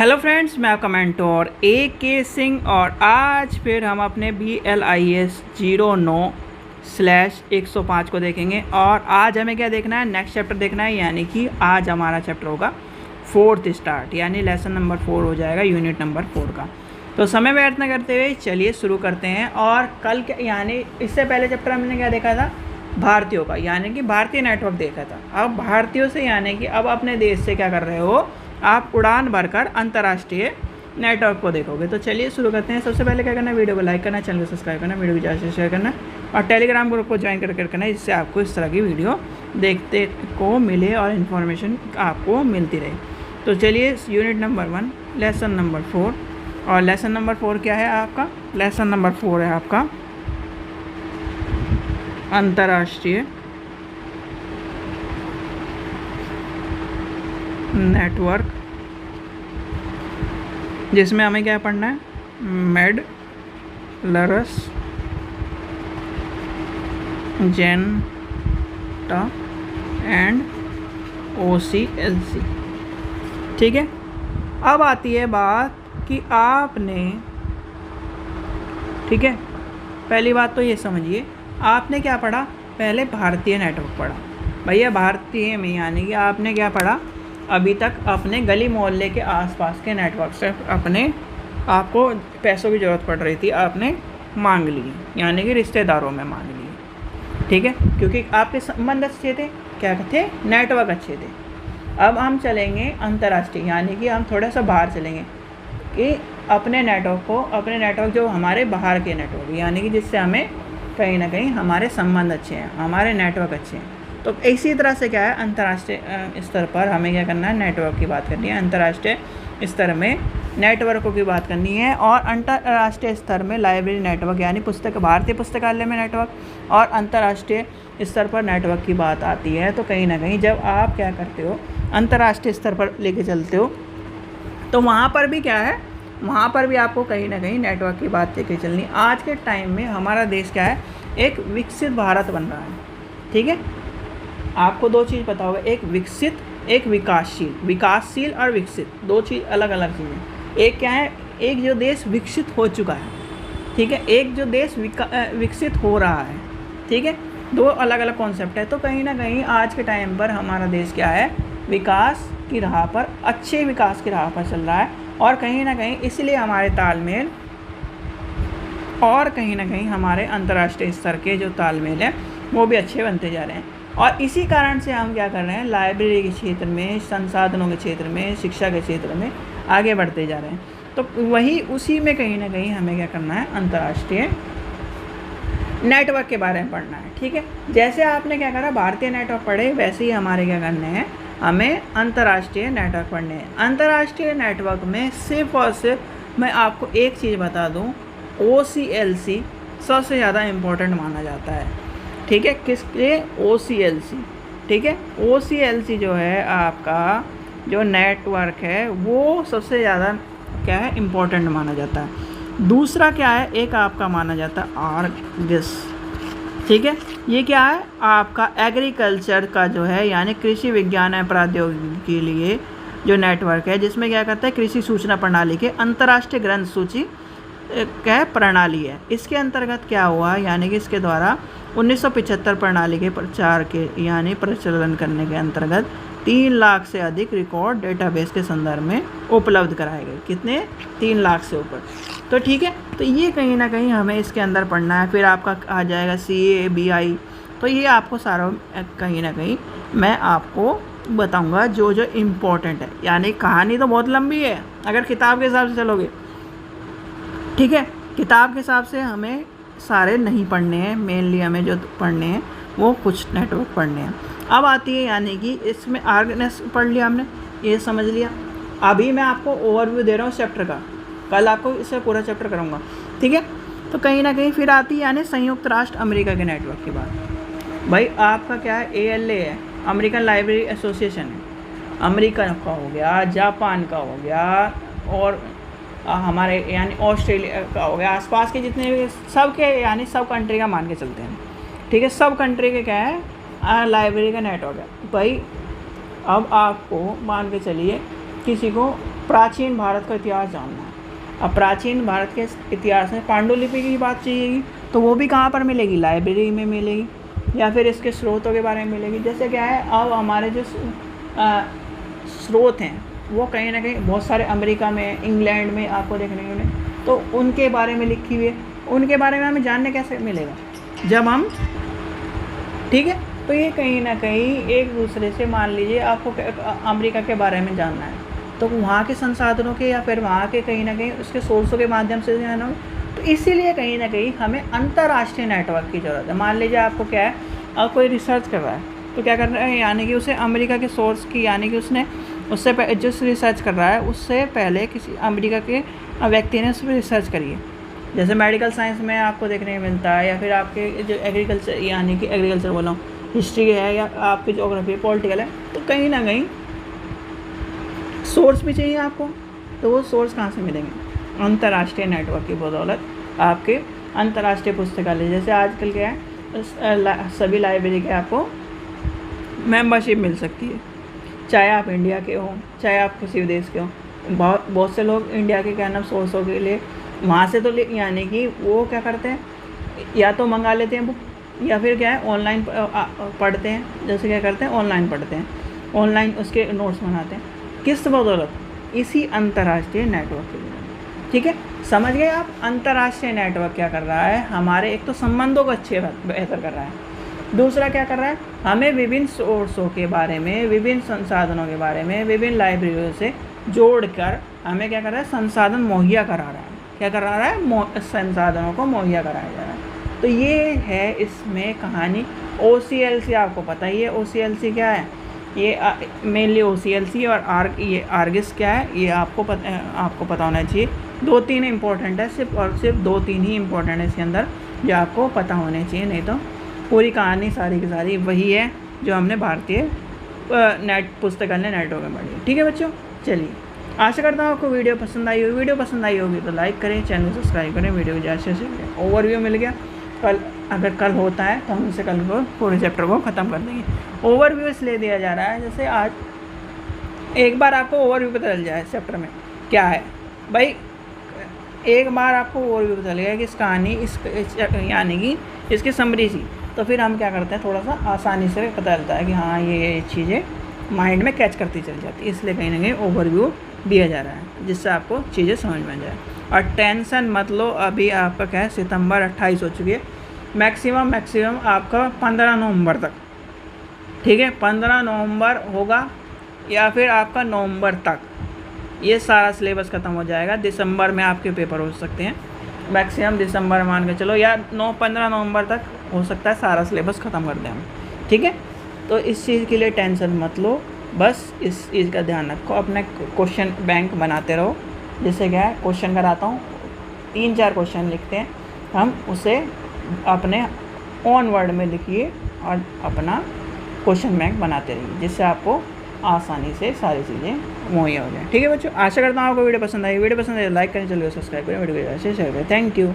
Hello friends, मैं आपका mentor AK Singh और आज फिर हम अपने BLIS 09/105 को देखेंगे। और आज हमें क्या देखना है, नेक्स्ट चैप्टर देखना है, यानी कि आज हमारा चैप्टर होगा 4th स्टार्ट, यानी लेसन नंबर 4 हो जाएगा यूनिट नंबर 4 का। तो समय व्यर्थ न करते हुए चलिए शुरू करते हैं। और कल के यानी इससे पहले चैप्टर हमने क्या देखा था, भारतीयों का, यानी कि भारतीय नेटवर्क देखा था। अब भारतीयों से यानी कि अब अपने देश से क्या कर रहे हो, आप उड़ान भरकर अंतर्राष्ट्रीय नेटवर्क को देखोगे। तो चलिए शुरू करते हैं। सबसे पहले क्या करना है, वीडियो को लाइक करना, चैनल को सब्सक्राइब करना, वीडियो को ज़्यादा से शेयर करना और टेलीग्राम ग्रुप को ज्वाइन करके रखना, जिससे आपको इस तरह की वीडियो देखते को मिले और इन्फॉर्मेशन आपको मिलती रहे। तो चलिए यूनिट नंबर 1 लेसन नंबर 4। और लेसन नंबर 4 क्या है आपका, लेसन नंबर 4 है आपका अंतर्राष्ट्रीय नेटवर्क, जिसमें हमें क्या पढ़ना है, मेडलर्स जेंटा एंड OCLC। ठीक है। अब आती है बात कि आपने, ठीक है, पहली बात तो ये समझिए, आपने क्या पढ़ा, पहले भारतीय नेटवर्क पढ़ा। भैया भारतीय में यानी कि आपने क्या पढ़ा, अभी तक अपने गली मोहल्ले के आसपास के नेटवर्क से अपने आपको पैसों की ज़रूरत पड़ रही थी, आपने मांग ली, यानी कि रिश्तेदारों में मांग ली। ठीक है, क्योंकि आपके संबंध अच्छे थे, क्या थे, नेटवर्क अच्छे थे। अब हम चलेंगे अंतर्राष्ट्रीय, यानी कि हम थोड़ा सा बाहर चलेंगे कि अपने नेटवर्क जो हमारे बाहर के नेटवर्क, यानी कि जिससे हमें कहीं ना कहीं हमारे संबंध अच्छे हैं, हमारे नेटवर्क अच्छे हैं। तो इसी तरह से क्या है, अंतर्राष्ट्रीय स्तर पर हमें क्या करना है, नेटवर्क की बात करनी है। अंतर्राष्ट्रीय स्तर में नेटवर्कों की बात करनी है। और अंतर्राष्ट्रीय स्तर में लाइब्रेरी नेटवर्क, यानी भारतीय पुस्तकालय में नेटवर्क और अंतर्राष्ट्रीय स्तर पर नेटवर्क की बात आती है। तो कहीं ना कहीं जब आप क्या करते हो, अंतर्राष्ट्रीय स्तर पर लेके चलते हो, तो वहाँ पर भी क्या है, वहाँ पर भी आपको कहीं ना कहीं नेटवर्क की बात लेके चलनी। आज के टाइम में हमारा देश क्या है, एक विकसित भारत बन रहा है। ठीक है, आपको दो चीज़ पता होगा, एक विकसित, एक विकासशील। विकासशील और विकसित दो चीज़ अलग अलग चीज़ें। एक क्या है, एक जो देश विकसित हो चुका है, ठीक है, एक जो देश विकसित हो रहा है। ठीक है, दो अलग अलग कॉन्सेप्ट है। तो कहीं ना कहीं आज के टाइम पर हमारा देश क्या है, विकास की राह पर, अच्छे विकास की राह पर चल रहा है। और कहीं ना कहीं इसलिए हमारे तालमेल और कहीं ना कहीं हमारे अंतर्राष्ट्रीय स्तर के जो तालमेल है वो भी अच्छे बनते जा रहे हैं। और इसी कारण से हम क्या कर रहे हैं, लाइब्रेरी के क्षेत्र में, संसाधनों के क्षेत्र में, शिक्षा के क्षेत्र में आगे बढ़ते जा रहे हैं। तो वही उसी में कहीं ना कहीं हमें क्या करना है, अंतर्राष्ट्रीय नेटवर्क के बारे में पढ़ना है। ठीक है, जैसे आपने क्या करा, भारतीय नेटवर्क पढ़े, वैसे ही हमारे क्या करने हैं, हमें अंतर्राष्ट्रीय नेटवर्क पढ़ने हैं। अंतर्राष्ट्रीय नेटवर्क में सिर्फ और सिर्फ मैं आपको एक चीज़ बता दूं, OCLC सबसे ज़्यादा इम्पोर्टेंट माना जाता है। ठीक है, किसके, OCLC। ठीक है, OCLC जो है आपका जो नेटवर्क है वो सबसे ज़्यादा क्या है, इम्पोर्टेंट माना जाता है। दूसरा क्या है, एक आपका माना जाता है आर्गस। ठीक है, ये क्या है, आपका एग्रीकल्चर का जो है, यानी कृषि विज्ञान एवं प्रौद्योगिकी के लिए जो नेटवर्क है, जिसमें क्या करता है, कृषि सूचना प्रणाली के अंतर्राष्ट्रीय ग्रंथ सूची क्या प्रणाली है। इसके अंतर्गत क्या हुआ, यानी कि इसके द्वारा 1975 प्रणाली के प्रचार के यानी प्रचलन करने के अंतर्गत 3 लाख से अधिक रिकॉर्ड डेटाबेस के संदर्भ में उपलब्ध कराए गए। कितने, 3 लाख से ऊपर। तो ठीक है, तो ये कहीं ना कहीं हमें इसके अंदर पढ़ना है। फिर आपका आ जाएगा CABI। तो ये आपको सारा कहीं ना कहीं मैं आपको बताऊंगा जो जो इम्पोर्टेंट है। यानी कहानी तो बहुत लंबी है अगर किताब के हिसाब से चलोगे। ठीक है, किताब के हिसाब से हमें सारे नहीं पढ़ने हैं, मेनली हमें जो पढ़ने हैं वो कुछ नेटवर्क पढ़ने हैं। अब आती है, यानी कि इसमें आर्गनेस पढ़ लिया हमने, ये समझ लिया। अभी मैं आपको ओवरव्यू दे रहा हूँ चैप्टर का, कल आपको इससे पूरा चैप्टर कराऊंगा। ठीक है, तो कहीं ना कहीं फिर आती है यानी संयुक्त राष्ट्र अमेरिका के नेटवर्क की बात। भाई आपका क्या है, ALA है, अमेरिकन लाइब्रेरी एसोसिएशन है। अमेरिका का हो गया, जापान का हो गया, और हमारे यानी ऑस्ट्रेलिया का हो गया, आसपास के जितने भी सब के, यानी सब कंट्री का मान के चलते हैं। ठीक है, सब कंट्री के क्या है, लाइब्रेरी का नेटवर्क है। भाई अब आपको मान के चलिए किसी को प्राचीन भारत का इतिहास जानना है। अब प्राचीन भारत के इतिहास में पांडुलिपि की बात चाहिएगी तो वो भी कहाँ पर मिलेगी, लाइब्रेरी में मिलेगी, या फिर इसके स्रोतों के बारे में मिलेगी। जैसे क्या है, अब हमारे जो स्रोत हैं वो कहीं ना कहीं बहुत सारे अमेरिका में, इंग्लैंड में आपको देखने को मिले, तो उनके बारे में लिखी हुई है। उनके बारे में हमें जानने कैसे मिलेगा, जब हम, ठीक है, तो ये कहीं ना कहीं एक दूसरे से, मान लीजिए आपको अमेरिका के बारे में जानना है तो वहाँ के संसाधनों के या फिर वहाँ के कहीं ना कहीं उसके सोर्सों के माध्यम से जानना हो, तो इसीलिए कहीं ना कहीं हमें अंतर्राष्ट्रीय नेटवर्क की ज़रूरत है। मान लीजिए आपको क्या है, अब कोई रिसर्च कर रहा है तो क्या कर रहा है, यानी कि उसे अमेरिका के सोर्स की, यानी कि उसने उससे जिस रिसर्च कर रहा है उससे पहले किसी अमेरिका के व्यक्ति ने उस पर रिसर्च करी है। जैसे मेडिकल साइंस में आपको देखने को मिलता है, या फिर आपके जो एग्रीकल्चर, यानी कि एग्रीकल्चर बोला हूँ, हिस्ट्री है, या आपकी ज्योग्राफी, पॉलिटिकल है, तो कहीं ना कहीं सोर्स भी चाहिए आपको। तो वो सोर्स कहाँ से मिलेंगे, अंतर्राष्ट्रीय नेटवर्क की बदौलत आपके अंतर्राष्ट्रीय पुस्तकालय। जैसे आजकल क्या है, सभी लाइब्रेरी के आपको मेंबरशिप मिल सकती है, चाहे आप इंडिया के हो, चाहे आप किसी भी देश के हो। बहुत से लोग इंडिया के क्या नाम सोर्सों के लिए वहाँ से तो यानी कि वो क्या करते हैं, या तो मंगा लेते हैं बुक, या फिर क्या है ऑनलाइन पढ़ते हैं। जैसे क्या करते हैं, ऑनलाइन पढ़ते हैं, ऑनलाइन उसके नोट्स बनाते हैं। किस बदौलत, इसी अंतर्राष्ट्रीय नेटवर्क के लिए। ठीक है, समझ गए आप। अंतर्राष्ट्रीय नेटवर्क क्या कर रहा है, हमारे एक तो संबंधों को अच्छे बेहतर कर रहा है, दूसरा क्या कर रहा है, हमें विभिन्न सोर्सों के बारे में, विभिन्न संसाधनों के बारे में, विभिन्न लाइब्रेरियों से जोड़कर हमें क्या कर रहा है, संसाधन मुहैया करा रहा है। क्या करा रहा है, संसाधनों को मुहैया कराया जा रहा है। तो ये है इसमें कहानी। OCLC आपको पता ही है, OCLC क्या है, ये मेनली OCLC और ये आर्गिस क्या है, ये आपको पता होना चाहिए। 2-3 इंपॉर्टेंट है, सिर्फ 2-3 ही इंपॉर्टेंट है इसके अंदर जो आपको पता होने चाहिए, नहीं तो पूरी कहानी सारी की सारी वही है जो हमने भारतीय पुस्तकालय नेटवर्क में पढ़ी। ठीक है बच्चों, चलिए, आशा करता हूँ आपको वीडियो पसंद आई होगी। वीडियो पसंद आई होगी तो लाइक करें, चैनल सब्सक्राइब करें, वीडियो को ज़्यादा से ओवरव्यू मिल गया। कल होता है तो हम इसे कल को पूरे चैप्टर को ख़त्म कर देंगे। ओवरव्यू इसलिए दिया जा रहा है, जैसे आज एक बार आपको ओवरव्यू पता चल जाए चैप्टर में क्या है भाई, एक बार आपको ओवरव्यू पता चल गया कि इस कहानी यानी कि इसकी समरी सी, तो फिर हम क्या करते हैं, थोड़ा सा आसानी से पता चलता है कि हाँ ये चीज़ें माइंड में कैच करती चल जाती है। इसलिए कहीं ना कहीं ओवरव्यू दिया जा रहा है जिससे आपको चीज़ें समझ में आ जाए। और टेंशन मत लो, अभी आपका क्या है, सितंबर 28 हो चुकी है, मैक्सिमम आपका 15 नवंबर तक, ठीक है, 15 नवंबर होगा या फिर आपका नवंबर तक ये सारा सिलेबस ख़त्म हो जाएगा। दिसंबर में आपके पेपर हो सकते हैं, मैक्सिमम दिसंबर मान के चलो, या 15 नवंबर तक हो सकता है सारा सिलेबस ख़त्म कर दें हम। ठीक है, तो इस चीज़ के लिए टेंशन मत लो, बस इस चीज़ का ध्यान रखो, अपने क्वेश्चन बैंक बनाते रहो। जैसे क्या है, क्वेश्चन कराता हूँ, 3-4 क्वेश्चन लिखते हैं हम, उसे अपने ऑन वर्ड में लिखिए और अपना क्वेश्चन बैंक बनाते रहिए, जिससे आपको आसानी से सारी चीज़ें मुहैया हो जाए। ठीक है बच्चों, आशा करता हूँ आपको वीडियो पसंद आई। वीडियो पसंद आई लाइक करें, चलिए सब्सक्राइब करें, वीडियो को शेयर करें। Thank you.